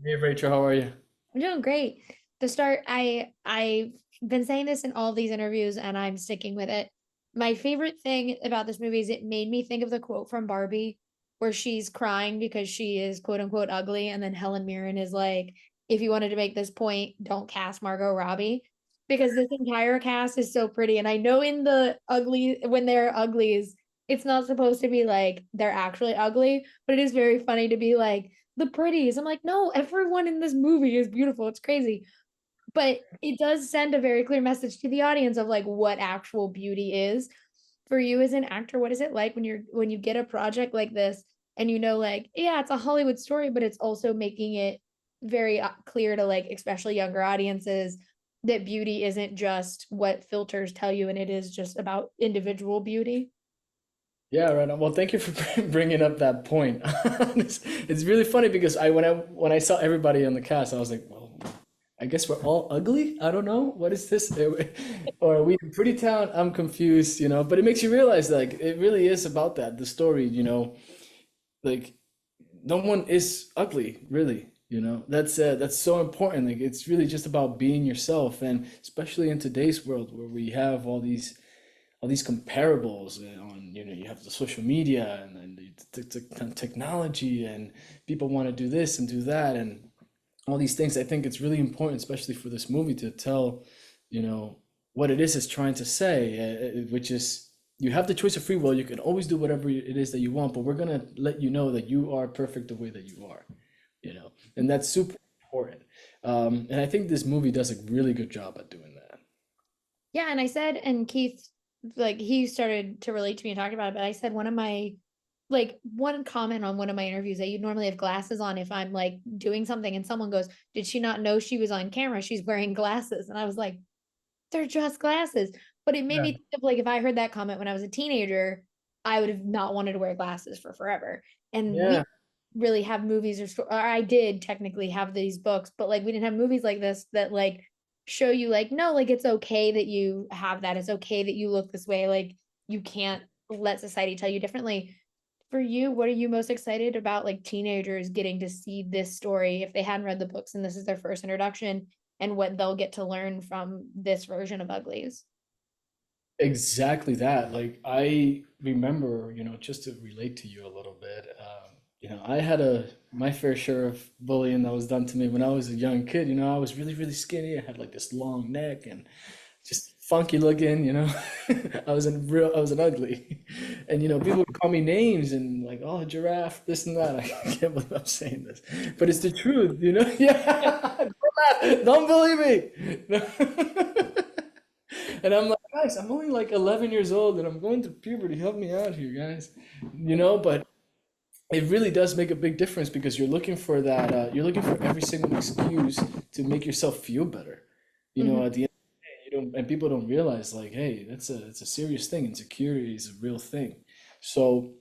Hey Rachel, how are you? I'm doing great. The start, I've been saying this in all of these interviews, and I'm sticking with it. My favorite thing about this movie is it made me think of the quote from Barbie, where she's crying because she is quote unquote ugly, and then Helen Mirren is like, "If you wanted to make this point, don't cast Margot Robbie." Because this entire cast is so pretty, and I know in the ugly when they're uglies, it's not supposed to be like they're actually ugly, but it is very funny to be like the pretties. I'm like, no, everyone in this movie is beautiful. It's crazy. But it does send a very clear message to the audience of like what actual beauty is. For you as an actor, what is it like when you get a project like this and you know like, yeah, it's a Hollywood story, but it's also making it very clear to like especially younger audiences that beauty isn't just what filters tell you and it is just about individual beauty. Yeah, right on. Well, thank you for bringing up that point. It's really funny because when I saw everybody on the cast, I was like, well, I guess we're all ugly. I don't know. What is this? Or are we in Pretty Town? I'm confused, But it makes you realize like it really is about that, the story, like no one is ugly, really. That's so important. Like it's really just about being yourself, and especially in today's world where we have all these comparables on, you have the social media and the technology, and people want to do this and do that and all these things. I think it's really important, especially for this movie, to tell, you know, what it is it's trying to say, which is you have the choice of free will. You can always do whatever it is that you want, but we're gonna let you know that you are perfect the way that you are, and that's super important. And I think this movie does a really good job at doing that. Yeah, and I said, and Keith, like he started to relate to me and talked about it, but I said one of my like one comment on one of my interviews that you normally have glasses on if I'm like doing something and someone goes, "Did she not know she was on camera? She's wearing glasses." And I was like, "They're just glasses." But it made Yeah. me think of like if I heard that comment when I was a teenager, I would have not wanted to wear glasses for forever. And we Yeah. really have movies or I did technically have these books, but like we didn't have movies like this that like show you like no, like it's okay that you have that. It's okay that you look this way. Like you can't let society tell you differently. For you, what are you most excited about like teenagers getting to see this story if they hadn't read the books and this is their first introduction and what they'll get to learn from this version of Uglies? Exactly that. Like I remember, just to relate to you a little bit, I had my fair share of bullying that was done to me when I was a young kid. I was really, really skinny. I had like this long neck and just funky looking. I was an ugly. And people would call me names and like, oh, giraffe, this and that. I can't believe I'm saying this. But it's the truth. Yeah. Don't laugh. Don't believe me. And I'm like, guys, I'm only like 11 years old and I'm going through puberty. Help me out here, guys. But it really does make a big difference because you're looking for that, you're looking for every single excuse to make yourself feel better. Mhm. At the end of the day, and people don't realize like, hey, it's a serious thing. Insecurity is a real thing. So,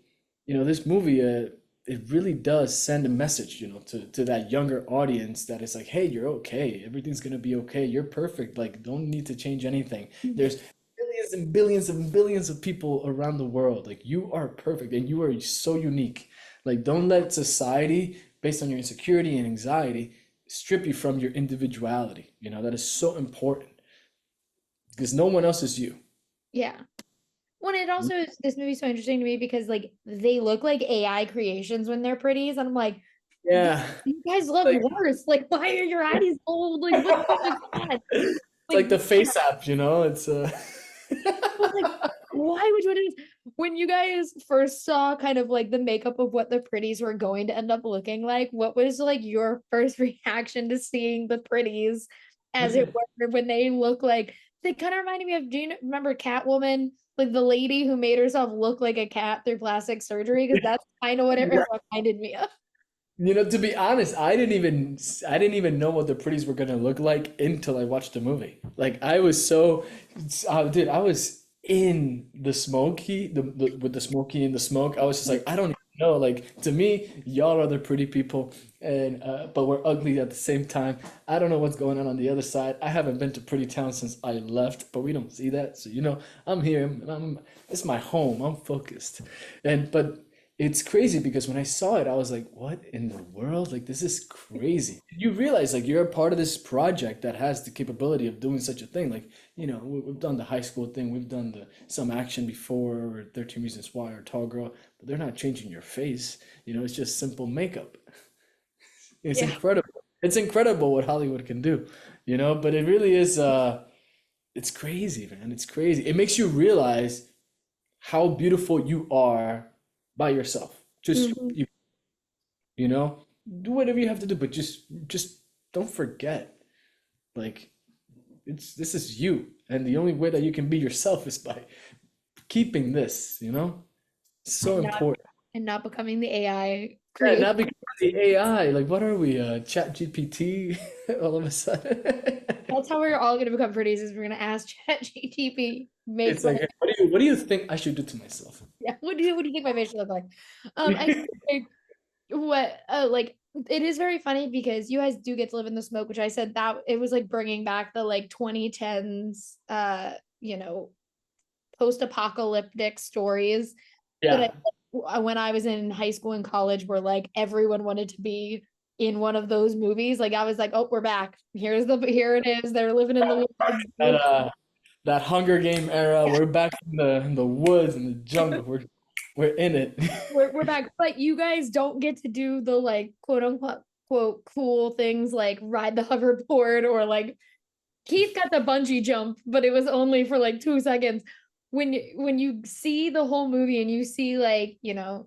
this movie, it really does send a message, to that younger audience that it's like, hey, you're okay. Everything's gonna be okay. You're perfect. Like, don't need to change anything. There's billions and billions and billions of people around the world. Like, you are perfect and you are so unique. Like, don't let society, based on your insecurity and anxiety, strip you from your individuality. That is so important because no one else is you. Yeah. Well, it also is this movie's so interesting to me because like they look like AI creations when they're pretties, and I'm like, Yeah. you guys look Like, worse. Like, why are your eyes old? Like, what's wrong with that? it's Like, like the face app. It's but like, why would you do this? When you guys first saw kind of like the makeup of what the pretties were going to end up looking like, what was like your first reaction to seeing the pretties as it were when they look like they kind of reminded me of, do you remember Catwoman? Like the lady who made herself look like a cat through plastic surgery, because that's kind of what it Yeah. reminded me of. To be honest, I didn't even know what the pretties were gonna look like until I watched the movie. Like I was so, dude, I was in the smoky, with the smoky and the smoke. I was just like, I don't even know. Like to me, y'all are the pretty people, and but we're ugly at the same time. I don't know what's going on the other side. I haven't been to Pretty Town since I left, but we don't see that. So I'm here, and it's my home. I'm focused, and but. it's crazy because when I saw it, I was like, what in the world? Like, this is crazy. You realize, like, you're a part of this project that has the capability of doing such a thing. Like, we've done the high school thing, we've done some action before, or 13 Reasons Why, or Tall Girl, but they're not changing your face. It's just simple makeup. It's Yeah. incredible. It's incredible what Hollywood can do, but it really is, it's crazy, man. It's crazy. It makes you realize how beautiful you are by yourself. Just Mhm. do whatever you have to do, but just don't forget, like, this is you, and the only way that you can be yourself is by keeping this. It's so And not important. and not becoming the AI Yeah, create. not because of the AI. Like, what are we, Chat GPT all of a sudden? That's how we're all gonna become pretties is we're gonna ask ChatGPT make It's like, like hey, what do you think I should do to myself? yeah, what do you think my face should look like? I think what like it is very funny because you guys do get to live in the smoke, which I said that it was like bringing back the like 2010s you know post-apocalyptic stories that Yeah. when I was in high school and college where like everyone wanted to be in one of those movies. Like I was like, oh, we're back. Here it is. They're living in the woods. That that Hunger Game era. We're back in the woods and the jungle. We're in it. We're back. But you guys don't get to do the like quote unquote quote cool things like ride the hoverboard or like Keith got the bungee jump, but it was only for like 2 seconds. When you see the whole movie and you see like, Rihanna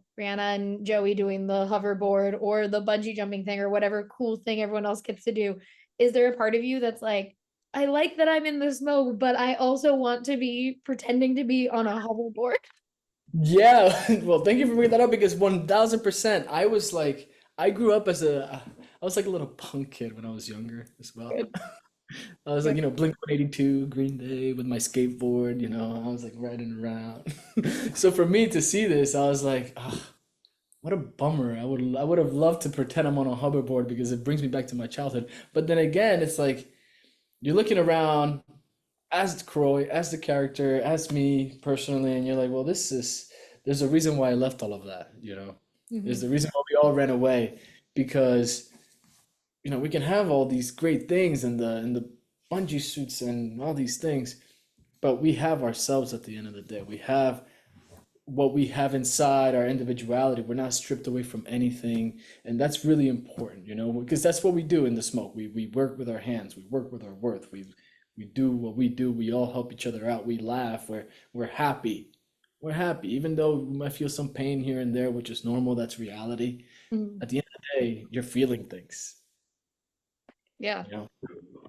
and Joey doing the hoverboard or the bungee jumping thing or whatever cool thing everyone else gets to do, is there a part of you that's like, I like that I'm in this mode, but I also want to be pretending to be on a hoverboard? Yeah, well, thank you for bringing that up because 1000%. I grew up I was like a little punk kid when I was younger as well. Good. I was like, Good. Blink-182, Green Day with my skateboard, I was like riding around. So for me to see this, I was like, ah, what a bummer. I would have loved to pretend I'm on a hoverboard because it brings me back to my childhood. But then again, it's like you're looking around as Croy, as the character, as me personally, and you're like, well, there's a reason why I left all of that. There's Mhm. the reason why we all ran away because, we can have all these great things and the bungee suits and all these things, but we have ourselves at the end of the day. We have what we have inside our individuality. We're not stripped away from anything, and that's really important, because that's what we do in the smoke. We work with our hands, we work with our worth, we do what we do, we all help each other out, we laugh, we're happy. We're happy, even though we might feel some pain here and there, which is normal, that's reality. Mhm. At the end of the day, you're feeling things, Yeah. you know,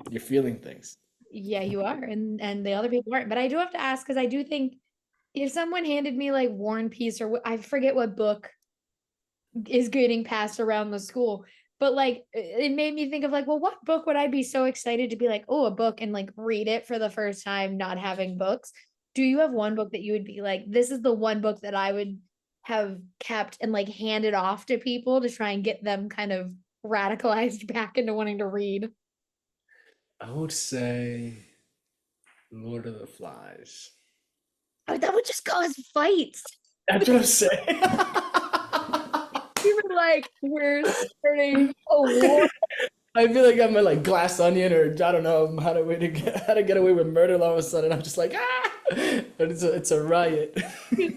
you're feeling things. Yeah, you are. And the other people aren't. But I do have to ask because I do think if someone handed me like War and Peace or I forget what book is getting passed around the school, but like it made me think of like, well, what book would I be so excited to be like, oh, a book and like read it for the first time, not having books? Do you have one book that you would be like, this is the one book that I would have kept and like handed off to people to try and get them kind of radicalized back into wanting to read? I would say Lord of the Flies. Oh, that would just cause fights. That's what I'm saying. We were like, we're starting a war. I feel like I'm a like glass onion, or I don't know how to get away with murder. All of a sudden, I'm just like ah, but it's a riot.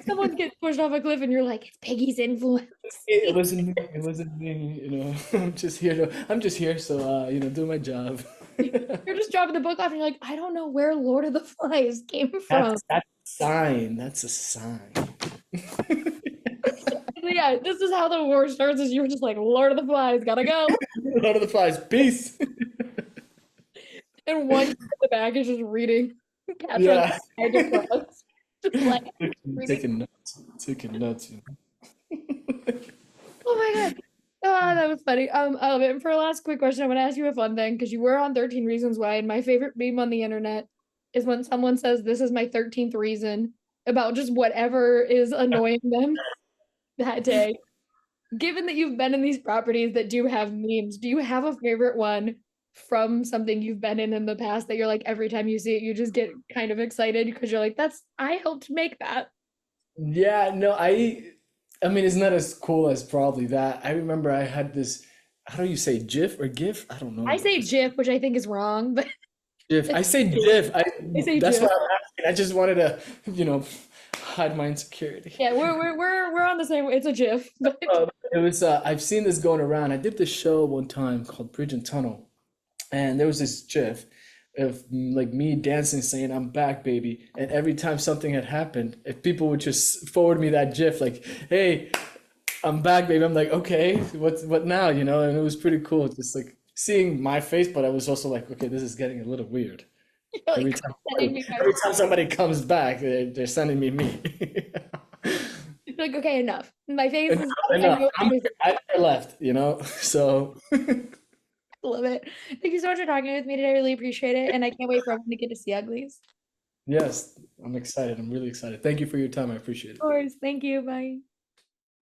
Someone gets pushed off a cliff, and you're like, it's Peggy's influence. It wasn't me. It wasn't me. I'm just here, so do my job. You're just dropping the book off, and you're like, I don't know where Lord of the Flies came from. That's a sign. That's a sign. Yeah, this is how the war starts. Is you're just like Lord of the Flies, gotta go, Lord of the Flies. Peace. and one in the back is just reading Catcher in Yeah. the Rye depressed, just like reading. Taking notes. Taking notes. Oh my god. Oh, that was funny. And for a last quick question, I'm gonna ask you a fun thing because you were on 13 Reasons Why, and my favorite meme on the internet is when someone says this is my 13th reason about just whatever is annoying them that day. Given that you've been in these properties that do have memes, do you have a favorite one from something you've been in the past that you're like every time you see it, you just get kind of excited because you're like, that's I helped make that. Yeah, no, I mean, it's not as cool as probably that. I remember I had this, how do you say GIF or GIF? I don't I know. say GIF, which I think is wrong, but GIF. I say GIF. I say That's GIF. why I'm asking. I just wanted to, you know, hide my insecurity. Yeah, we're on the same. It's a GIF, but It was, I've seen this going around. I did this show one time called Bridge and Tunnel, and there was this GIF of like me dancing saying I'm back baby, and every time something had happened, if people would just forward me that GIF like, hey, I'm back baby, I'm like, okay, what now, you know? And it was pretty cool just like seeing my face, but I was also like, okay, this is getting a little weird. you're every like time sending me every time somebody comes back, they're sending me. like, okay, enough. My face Enough, is. I enough. know. I left, you know. So Love it. Thank you so much for talking with me today. I really appreciate it, and I can't wait for everyone to get to see Uglies. yes, I'm excited. I'm really excited. Thank you for your time. I appreciate Of it. course. Thank you. Bye.